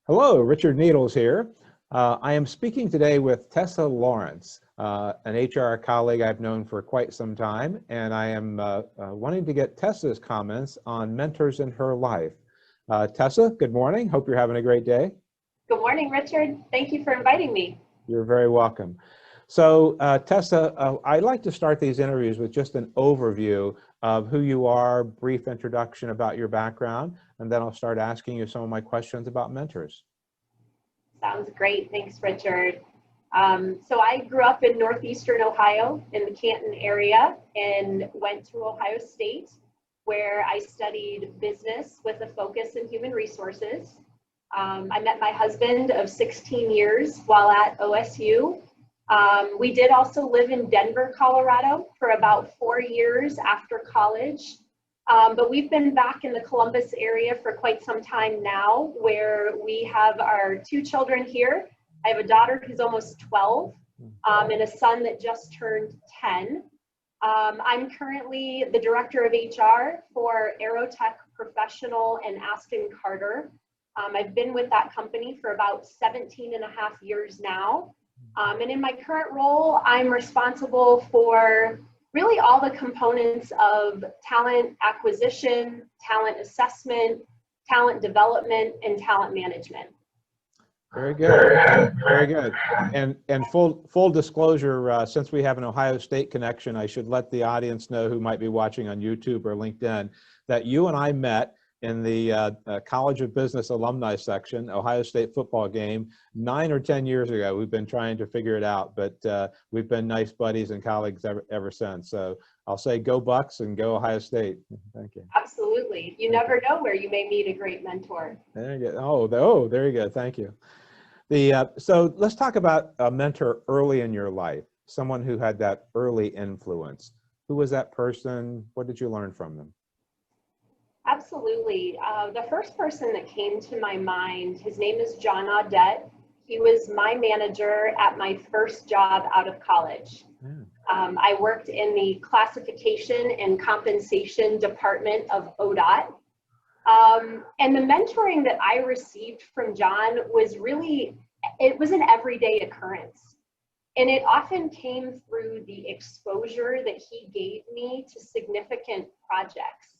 Hello, Richard Needles here. I am speaking today with Tessa Lawrence, an HR colleague I've known for quite some time, and I am wanting to get Tessa's comments on mentors in her life. Tessa, good morning. Hope you're having a great day. Good morning, Richard. Thank you for inviting me. You're very welcome. So, Tessa, I'd like to start these interviews with just an overview of who you are, brief introduction about your background, and then I'll start asking you some of my questions about mentors. Sounds great. Thanks, Richard. So I grew up in northeastern Ohio in the Canton area and went to Ohio State, where I studied business with a focus in human resources. I met my husband of 16 years while at OSU. We did also live in Denver, Colorado for about 4 years after college. But we've been back in the Columbus area for quite some time now, where we have our 2 children here. I have a daughter who's almost 12 and a son that just turned 10. I'm currently the director of HR for Aerotech Professional and Aston Carter. I've been with that company for about 17 and a half years now. And in my current role, I'm responsible for really all the components of talent acquisition, talent assessment, talent development, and talent management. Very good. Very good. And full disclosure, since we have an Ohio State connection, I should let the audience know who might be watching on YouTube or LinkedIn that you and I met in the College of Business alumni section, Ohio State football game, 9 or 10 years ago. We've been trying to figure it out, but we've been nice buddies and colleagues ever since. So I'll say go Bucks and go Ohio State. Thank you. Absolutely. You never know where you may meet a great mentor. There you go. Oh, there you go. Thank you. So let's talk about a mentor early in your life, someone who had that early influence. Who was that person? What did you learn from them? Absolutely. The first person that came to my mind, his name is John Audette. He was my manager at my first job out of college. I worked in the classification and compensation department of ODOT. And the mentoring that I received from John was really, it was an everyday occurrence. And it often came through the exposure that he gave me to significant projects.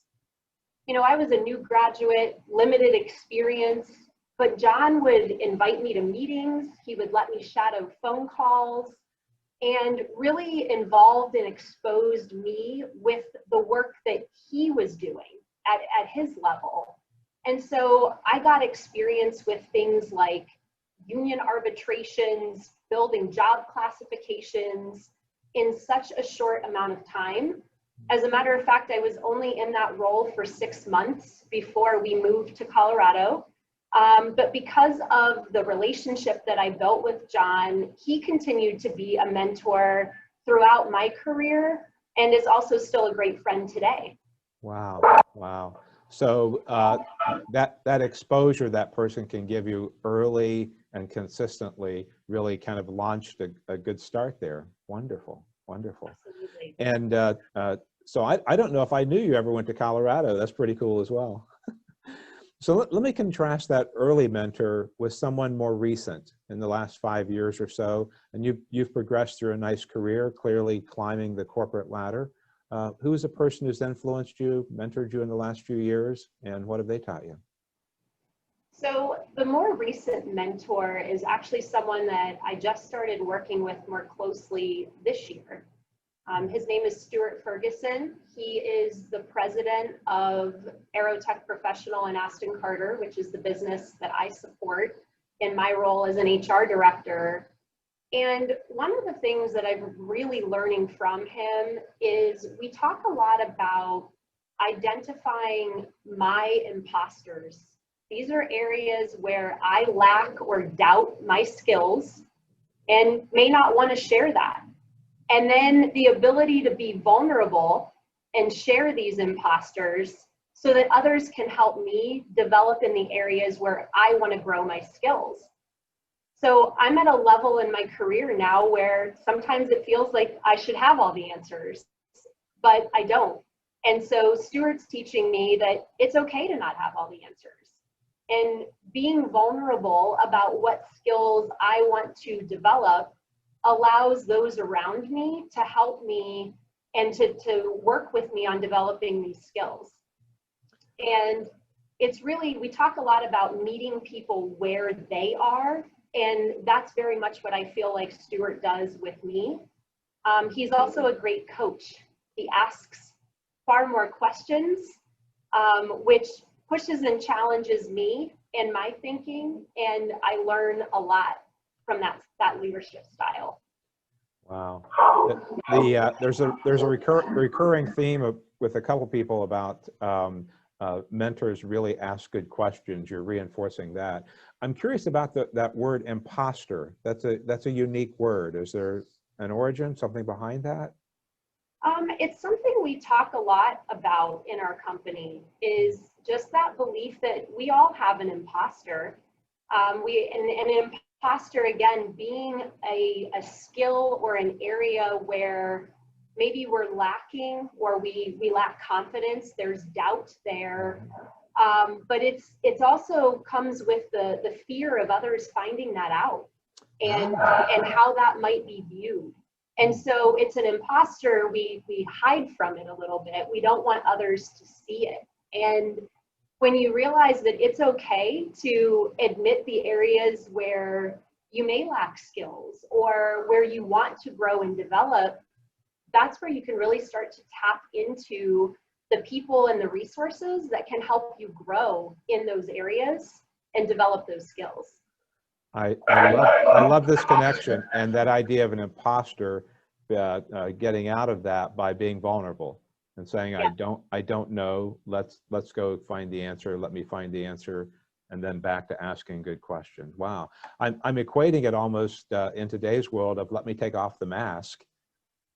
You know, I was a new graduate, limited experience, but John would invite me to meetings. He would let me shadow phone calls and really involved and exposed me with the work that he was doing at his level. And so I got experience with things like union arbitrations, building job classifications in such a short amount of time. As a matter of fact, I was only in that role for 6 months before we moved to Colorado. But because of the relationship that I built with John, he continued to be a mentor throughout my career and is also still a great friend today. Wow. Wow. So that exposure that person can give you early and consistently really kind of launched a good start there. Wonderful. Wonderful. Absolutely. And so I don't know if I knew you ever went to Colorado. That's pretty cool as well. So let me contrast that early mentor with someone more recent in the last 5 years or so. And you've progressed through a nice career, clearly climbing the corporate ladder. Who is a person who's influenced you, mentored you in the last few years, and what have they taught you? So the more recent mentor is actually someone that I just started working with more closely this year. His name is Stuart Ferguson. He is the president of Aerotech Professional and Aston Carter, which is the business that I support in my role as an HR director. And one of the things that I'm really learning from him is we talk a lot about identifying my imposters. These are areas where I lack or doubt my skills and may not want to share that. And then the ability to be vulnerable and share these imposters so that others can help me develop in the areas where I want to grow my skills. So I'm at a level in my career now where sometimes it feels like I should have all the answers, but I don't. And so Stuart's teaching me that it's okay to not have all the answers. And being vulnerable about what skills I want to develop allows those around me to help me and to work with me on developing these skills. And it's really, we talk a lot about meeting people where they are, and that's very much what I feel like Stuart does with me. He's also a great coach. He asks far more questions, which pushes and challenges me in my thinking, and I learn a lot from that leadership style. Wow. There's a recurring theme with a couple people about mentors really ask good questions. You're reinforcing that. I'm curious about that word imposter. That's a unique word. Is there an origin, something behind that? It's something we talk a lot about in our company, is just that belief that we all have an imposter. An imposter, again, being a skill or an area where maybe we're lacking, or we lack confidence, there's doubt there. But it's also comes with the fear of others finding that out, and how that might be viewed. And so it's an imposter, we hide from it a little bit. We don't want others to see it. And when you realize that it's okay to admit the areas where you may lack skills or where you want to grow and develop, that's where you can really start to tap into the people and the resources that can help you grow in those areas and develop those skills. I love this connection and that idea of an imposter, getting out of that by being vulnerable and saying, yeah, I don't know, let's go find the answer, let me find the answer, and then back to asking good questions. Wow. I'm equating it almost in today's world of let me take off the mask,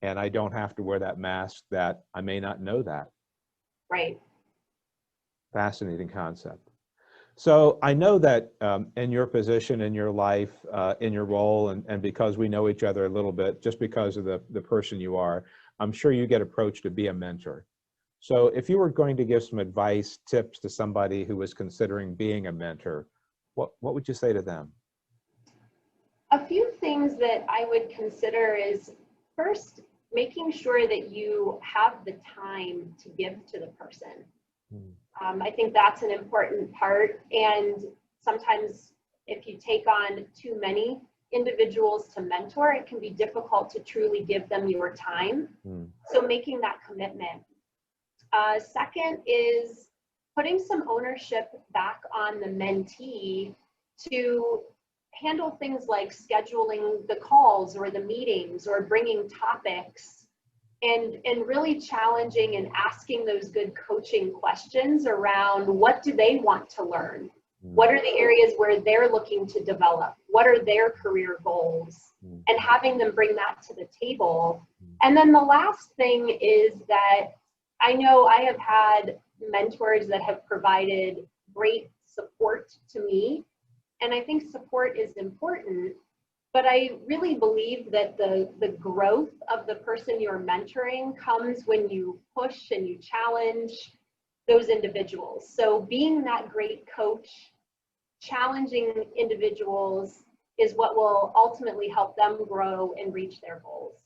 and I don't have to wear that mask that I may not know that. Right. Fascinating concept. So I know that in your position, in your life, in your role, and because we know each other a little bit, just because of the person you are, I'm sure you get approached to be a mentor. So if you were going to give some advice, tips to somebody who was considering being a mentor, what would you say to them? A few things that I would consider is, first, making sure that you have the time to give to the person. I think that's an important part, and sometimes if you take on too many individuals to mentor, it can be difficult to truly give them your time. So making that commitment. Second is putting some ownership back on the mentee to handle things like scheduling the calls or the meetings or bringing topics, and really challenging and asking those good coaching questions around what do they want to learn? What are the areas where they're looking to develop? What are their career goals? And having them bring that to the table. And then the last thing is that I know I have had mentors that have provided great support to me, and I think support is important, but I really believe that the growth of the person you're mentoring comes when you push and you challenge those individuals. So being that great coach, challenging individuals is what will ultimately help them grow and reach their goals.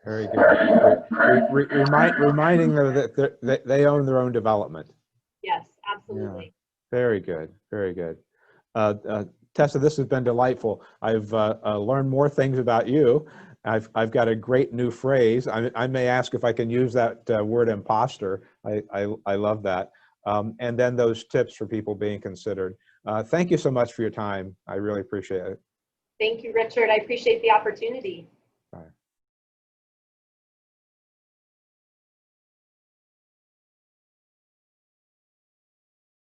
Very good. Reminding them that they own their own development. Yes, absolutely. Yeah. Very good. Very good. Tessa, this has been delightful. I've learned more things about you. I've got a great new phrase. I may ask if I can use that word imposter. I love that. And then those tips for people being considered. Thank you so much for your time. I really appreciate it. Thank you, Richard. I appreciate the opportunity.